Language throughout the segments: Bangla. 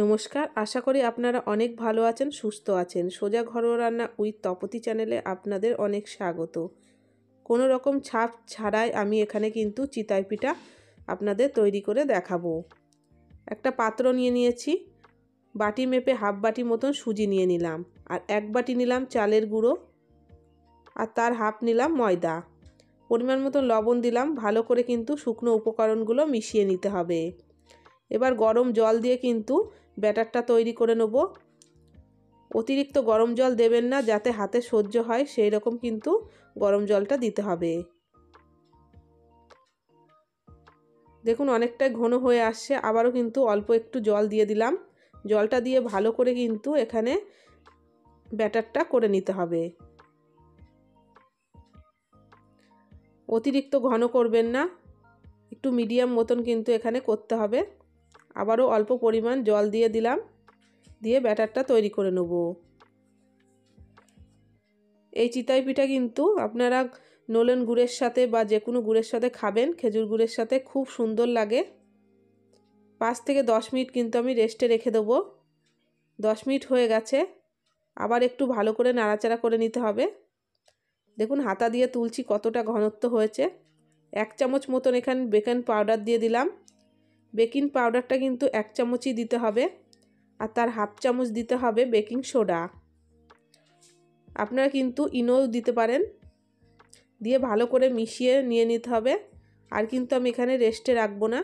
নমস্কার, আশা করি আপনারা অনেক ভালো আছেন, সুস্থ আছেন। সোজা ঘরোয়া রান্না উইথ তপতি চ্যানেলে আপনাদের অনেক স্বাগত। কোনো রকম ছাপ ছাড়াই আমি এখানে কিন্তু চিতই পিঠা আপনাদের তৈরি করে দেখাবো। একটা পাত্র নিয়ে নিয়েছি, বাটি মেপে হাফ বাটি মতন সুজি নিয়ে নিলাম, আর এক বাটি নিলাম চালের গুঁড়ো, আর তার হাফ নিলাম ময়দা। পরিমাণ মতন লবণ দিলাম। ভালো করে কিন্তু শুকনো উপকরণগুলো মিশিয়ে নিতে হবে। এবার গরম জল দিয়ে কিন্তু ব্যাটারটা তৈরি করে নেব। অতিরিক্ত গরম জল দেবেন না, যাতে হাতে সহ্য হয় সেই রকম কিন্তু গরম জলটা দিতে হবে। দেখুন অনেকটাই ঘন হয়ে আসছে, আবারও কিন্তু অল্প একটু জল দিয়ে দিলাম। জলটা দিয়ে ভালো করে কিন্তু এখানে ব্যাটারটা করে নিতে হবে। অতিরিক্ত ঘন করবেন না, একটু মিডিয়াম মতন কিন্তু এখানে করতে হবে। আবারও অল্প পরিমাণ জল দিয়ে দিলাম, দিয়ে ব্যাটারটা তৈরি করে নেব। এই চিতই পিঠা কিন্তু আপনারা নলেন গুড়ের সাথে বা যে কোনো গুড়ের সাথে খাবেন, খেজুর গুড়ের সাথে খুব সুন্দর লাগে। 5 থেকে 10 মিনিট কিন্তু আমি রেস্টে রেখে দেবো। 10 মিনিট হয়ে গেছে, আবার একটু ভালো করে নাড়াচাড়া করে নিতে হবে। দেখুন হাতা দিয়ে তুলছি কতটা ঘনত্ব হয়েছে। 1 চামচ মতন এখানে বেকিং পাউডার দিয়ে দিলাম। বেকিং পাউডারটা কিন্তু 1 চামচই দিতে হবে, আর তার হাফ চামচ দিতে হবে বেকিং সোডা। আপনারা কিন্তু ইনোও দিতে পারেন। দিয়ে ভালো করে মিশিয়ে নিয়ে নিতে হবে। আর কিন্তু আমি এখানে রেস্টে রাখবো না।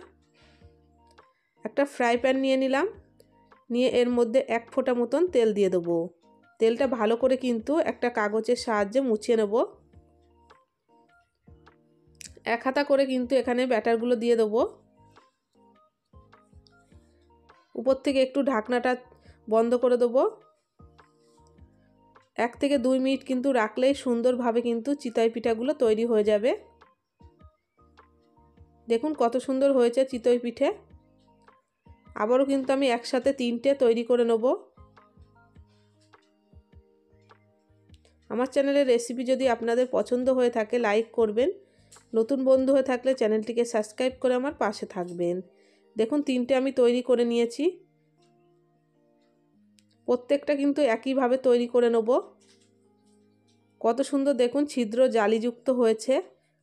একটা ফ্রাই প্যান নিয়ে নিলাম, নিয়ে এর মধ্যে 1 ফোঁটা মতন তেল দিয়ে দেবো। তেলটা ভালো করে কিন্তু একটা কাগজের সাহায্যে মুছিয়ে নেব। 1 হাতা করে কিন্তু এখানে ব্যাটারগুলো দিয়ে দেবো। উপর থেকে একটু ঢাকনাটা বন্ধ করে দেবো। 1 থেকে 2 মিনিট কিন্তু রাখলেই সুন্দরভাবে কিন্তু চিতই পিঠাগুলো তৈরি হয়ে যাবে। দেখুন কত সুন্দর হয়েছে চিতই পিঠে। আবারও কিন্তু আমি একসাথে 3টে তৈরি করে নেব। আমার চ্যানেলের রেসিপি যদি আপনাদের পছন্দ হয়ে থাকে লাইক করবেন, নতুন বন্ধু হয়ে থাকলে চ্যানেলটিকে সাবস্ক্রাইব করে আমার পাশে থাকবেন। দেখুন 3টে আমি তৈরি করে নিয়েছি। প্রত্যেকটা কিন্তু একইভাবে তৈরি করে নেব। কত সুন্দর দেখুন ছিদ্র জালিযুক্ত হয়েছে,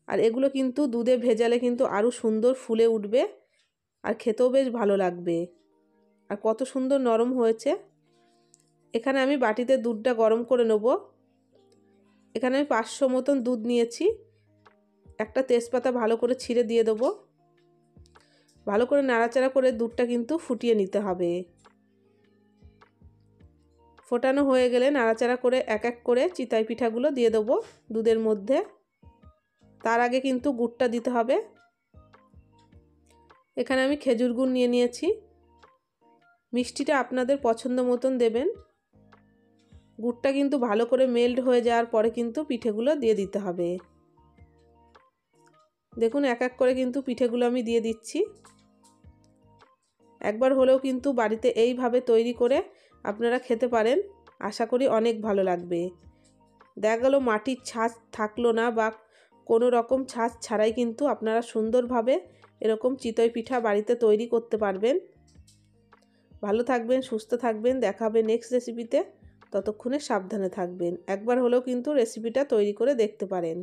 আর এগুলো কিন্তু দুধে ভেজালে কিন্তু আরও সুন্দর ফুলে উঠবে, আর খেতেও বেশ ভালো লাগবে। আর কত সুন্দর নরম হয়েছে। এখানে আমি বাটিতে দুধটা গরম করে নেব। এখানে আমি 500 মতন দুধ নিয়েছি। একটা তেজপাতা ভালো করে ছিঁড়ে দিয়ে দেবো। ভালো করে নাড়াচাড়া করে দুধটা কিন্তু ফুটিয়ে নিতে হবে। ফোটানো হয়ে গেলে নাড়াচাড়া করে এক এক করে চিতই পিঠাগুলো দিয়ে দেবো দুধের মধ্যে। তার আগে কিন্তু গুড়টা দিতে হবে। এখানে আমি খেজুর গুড় নিয়ে নিয়েছি। মিষ্টিটা আপনাদের পছন্দ মতন দেবেন। গুড়টা কিন্তু ভালো করে মেল্ট হয়ে যাওয়ার পরে কিন্তু পিঠেগুলো দিয়ে দিতে হবে। দেখুন এক এক করে কিন্তু পিঠেগুলো আমি দিয়ে দিচ্ছি। একবার হলেও কিন্তু বাড়িতে এইভাবে তৈরি করে আপনারা খেতে পারেন, আশা করি অনেক ভালো লাগবে। দেখা গেল মাটির ছাঁচ থাকলো না, বা কোনো রকম ছাঁচ ছাড়াই কিন্তু আপনারা সুন্দরভাবে এরকম চিতই পিঠা বাড়িতে তৈরি করতে পারবেন। ভালো থাকবেন, সুস্থ থাকবেন। দেখা হবে নেক্সট রেসিপিতে। ততক্ষণে সাবধানে থাকবেন। একবার হলেও কিন্তু রেসিপিটা তৈরি করে দেখতে পারেন।